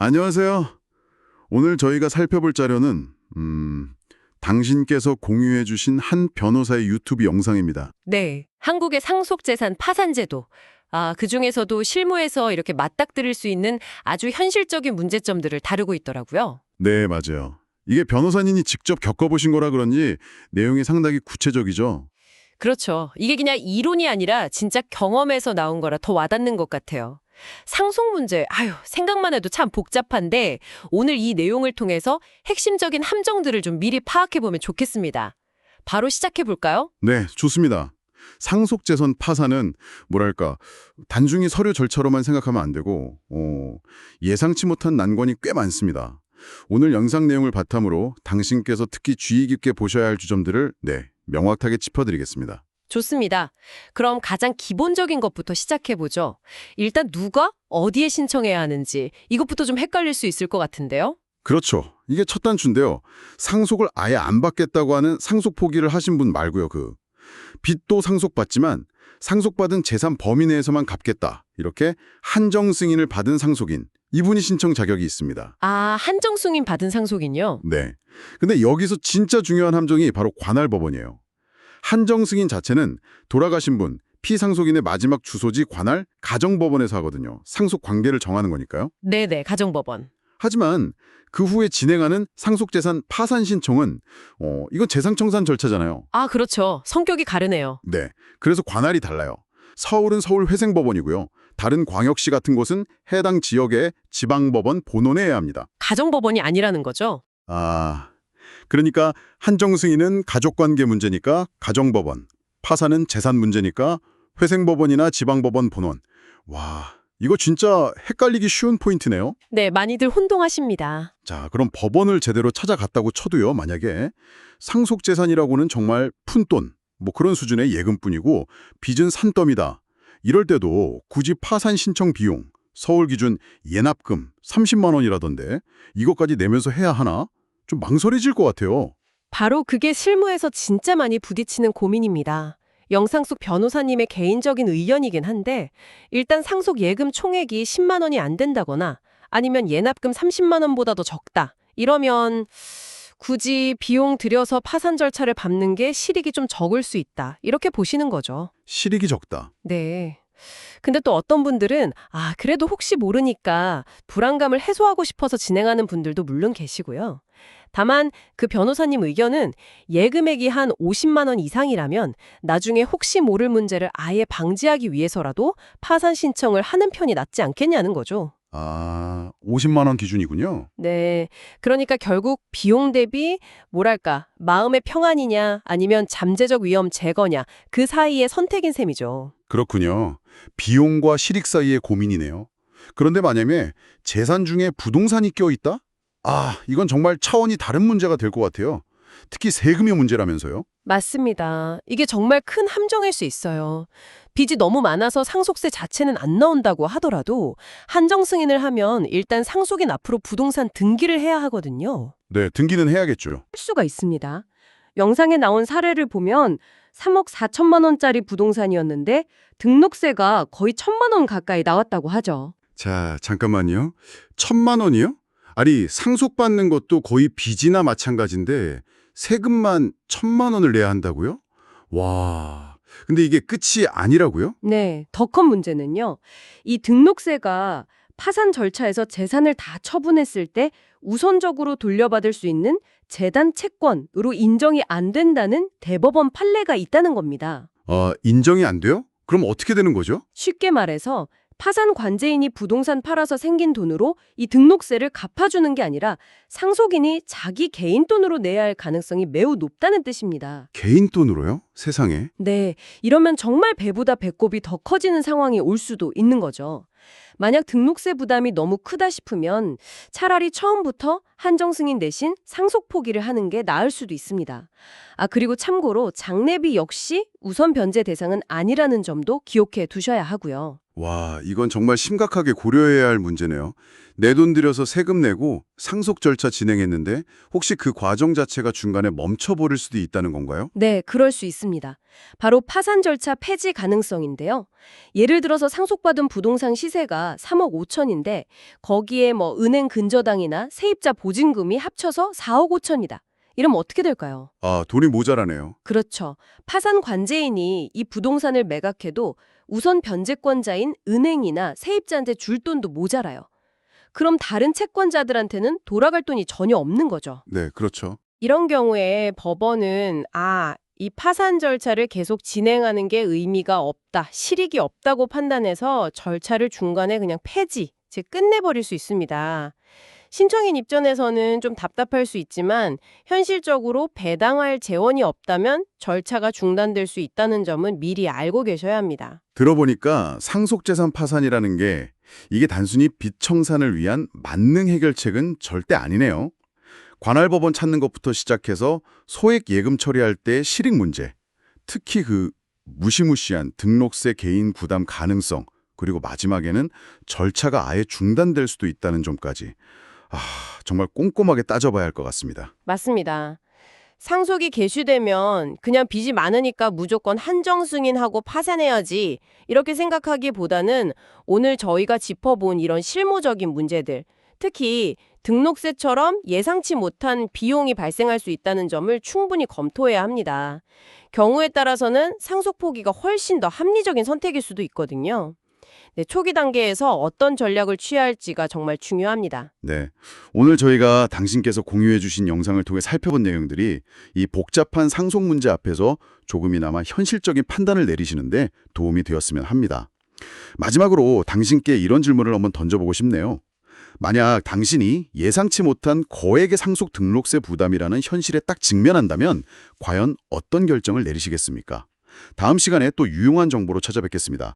안녕하세요. 오늘 저희가 살펴볼 자료는 당신께서 공유해 주신 한 변호사의 유튜브 영상입니다. 네, 한국의 상속재산 파산제도. 그중에서도 실무에서 이렇게 맞닥뜨릴 수 있는 아주 현실적인 문제점들을 다루고 있더라고요. 네, 맞아요. 이게 변호사님이 직접 겪어보신 거라 그런지 내용이 상당히 구체적이죠. 그렇죠. 이게 그냥 이론이 아니라 진짜 경험에서 나온 거라 더 와닿는 것 같아요. 상속 문제, 생각만 해도 참 복잡한데 오늘 이 내용을 통해서 핵심적인 함정들을 좀 미리 파악해보면 좋겠습니다. 바로 시작해볼까요? 네, 좋습니다. 상속재산 파산은 뭐랄까 단순히 서류 절차로만 생각하면 안 되고 예상치 못한 난관이 꽤 많습니다. 오늘 영상 내용을 바탕으로 당신께서 특히 주의 깊게 보셔야 할 주점들을 명확하게 짚어드리겠습니다. 좋습니다. 그럼 가장 기본적인 것부터 시작해보죠. 일단 누가 어디에 신청해야 하는지 이것부터 좀 헷갈릴 수 있을 것 같은데요. 그렇죠. 이게 첫 단추인데요. 상속을 아예 안 받겠다고 하는 상속 포기를 하신 분 말고요. 빚도 상속받지만 상속받은 재산 범위 내에서만 갚겠다. 이렇게 한정 승인을 받은 상속인. 이분이 신청 자격이 있습니다. 한정 승인 받은 상속인요? 네. 근데 여기서 진짜 중요한 함정이 바로 관할법원이에요. 한정 승인 자체는 돌아가신 분, 피상속인의 마지막 주소지 관할 가정법원에서 하거든요. 상속 관계를 정하는 거니까요. 네네, 가정법원. 하지만 그 후에 진행하는 상속재산 파산 신청은 이건 재산청산 절차잖아요. 그렇죠. 성격이 가르네요. 네. 그래서 관할이 달라요. 서울은 서울회생법원이고요. 다른 광역시 같은 곳은 해당 지역의 지방법원 본원에 해야 합니다. 가정법원이 아니라는 거죠? 그러니까 한정 승인은 가족관계 문제니까 가정법원, 파산은 재산 문제니까 회생법원이나 지방법원 본원. 와, 이거 진짜 헷갈리기 쉬운 포인트네요. 네, 많이들 혼동하십니다. 자, 그럼 법원을 제대로 찾아갔다고 쳐도요. 만약에 상속재산이라고는 정말 푼돈, 그런 수준의 예금뿐이고 빚은 산더미다. 이럴 때도 굳이 파산 신청 비용, 서울 기준 예납금 30만 원이라던데 이것까지 내면서 해야 하나? 좀 망설여질 것 같아요. 바로 그게 실무에서 진짜 많이 부딪히는 고민입니다. 영상 속 변호사님의 개인적인 의견이긴 한데 일단 상속 예금 총액이 10만 원이 안 된다거나 아니면 예납금 30만 원보다 더 적다. 이러면 굳이 비용 들여서 파산 절차를 밟는 게 실익이 좀 적을 수 있다. 이렇게 보시는 거죠. 실익이 적다. 네. 근데 또 어떤 분들은 그래도 혹시 모르니까 불안감을 해소하고 싶어서 진행하는 분들도 물론 계시고요. 다만 그 변호사님 의견은 예금액이 한 50만 원 이상이라면 나중에 혹시 모를 문제를 아예 방지하기 위해서라도 파산 신청을 하는 편이 낫지 않겠냐는 거죠. 50만 원 기준이군요. 네. 그러니까 결국 비용 대비 마음의 평안이냐 아니면 잠재적 위험 제거냐 그 사이의 선택인 셈이죠. 그렇군요. 비용과 실익 사이의 고민이네요. 그런데 만약에 재산 중에 부동산이 껴있다? 이건 정말 차원이 다른 문제가 될 것 같아요. 특히 세금의 문제라면서요. 맞습니다. 이게 정말 큰 함정일 수 있어요. 빚이 너무 많아서 상속세 자체는 안 나온다고 하더라도 한정 승인을 하면 일단 상속인 앞으로 부동산 등기를 해야 하거든요. 네, 등기는 해야겠죠. 할 수가 있습니다. 영상에 나온 사례를 보면 3억 4천만 원짜리 부동산이었는데 등록세가 거의 1천만 원 가까이 나왔다고 하죠. 자, 잠깐만요. 1천만 원이요? 아니, 상속받는 것도 거의 빚이나 마찬가지인데 세금만 1천만 원을 내야 한다고요? 와, 근데 이게 끝이 아니라고요? 네, 더 큰 문제는요. 이 등록세가 파산 절차에서 재산을 다 처분했을 때 우선적으로 돌려받을 수 있는 재단 채권으로 인정이 안 된다는 대법원 판례가 있다는 겁니다. 인정이 안 돼요? 그럼 어떻게 되는 거죠? 쉽게 말해서 파산 관제인이 부동산 팔아서 생긴 돈으로 이 등록세를 갚아주는 게 아니라 상속인이 자기 개인 돈으로 내야 할 가능성이 매우 높다는 뜻입니다. 개인 돈으로요? 세상에. 네, 이러면 정말 배보다 배꼽이 더 커지는 상황이 올 수도 있는 거죠. 만약 등록세 부담이 너무 크다 싶으면 차라리 처음부터 한정 승인 대신 상속 포기를 하는 게 나을 수도 있습니다. 그리고 참고로 장례비 역시 우선 변제 대상은 아니라는 점도 기억해 두셔야 하고요. 와, 이건 정말 심각하게 고려해야 할 문제네요. 내 돈 들여서 세금 내고 상속 절차 진행했는데 혹시 그 과정 자체가 중간에 멈춰버릴 수도 있다는 건가요? 네, 그럴 수 있습니다. 바로 파산 절차 폐지 가능성인데요. 예를 들어서 상속받은 부동산 시세가 계좌가 3억 5천인데 거기에 뭐 은행 근저당이나 세입자 보증금이 합쳐서 4억 5천이다. 이러면 어떻게 될까요? 아, 돈이 모자라네요. 그렇죠. 파산 관제인이 이 부동산을 매각해도 우선 변제권자인 은행이나 세입자한테 줄 돈도 모자라요. 그럼 다른 채권자들한테는 돌아갈 돈이 전혀 없는 거죠. 네, 그렇죠. 이런 경우에 법원은 이 파산 절차를 계속 진행하는 게 의미가 없다, 실익이 없다고 판단해서 절차를 중간에 그냥 폐지, 즉 끝내버릴 수 있습니다. 신청인 입장에서는 좀 답답할 수 있지만 현실적으로 배당할 재원이 없다면 절차가 중단될 수 있다는 점은 미리 알고 계셔야 합니다. 들어보니까 상속재산 파산이라는 게 이게 단순히 빚 청산을 위한 만능 해결책은 절대 아니네요. 관할법원 찾는 것부터 시작해서 소액 예금 처리할 때 실익 문제, 특히 그 무시무시한 등록세 개인 부담 가능성, 그리고 마지막에는 절차가 아예 중단될 수도 있다는 점까지 정말 꼼꼼하게 따져봐야 할 것 같습니다. 맞습니다. 상속이 개시되면 그냥 빚이 많으니까 무조건 한정 승인하고 파산해야지 이렇게 생각하기보다는 오늘 저희가 짚어본 이런 실무적인 문제들, 특히 등록세처럼 예상치 못한 비용이 발생할 수 있다는 점을 충분히 검토해야 합니다. 경우에 따라서는 상속 포기가 훨씬 더 합리적인 선택일 수도 있거든요. 네, 초기 단계에서 어떤 전략을 취할지가 정말 중요합니다. 네, 오늘 저희가 당신께서 공유해 주신 영상을 통해 살펴본 내용들이 이 복잡한 상속 문제 앞에서 조금이나마 현실적인 판단을 내리시는데 도움이 되었으면 합니다. 마지막으로 당신께 이런 질문을 한번 던져보고 싶네요. 만약 당신이 예상치 못한 거액의 상속 등록세 부담이라는 현실에 딱 직면한다면 과연 어떤 결정을 내리시겠습니까? 다음 시간에 또 유용한 정보로 찾아뵙겠습니다.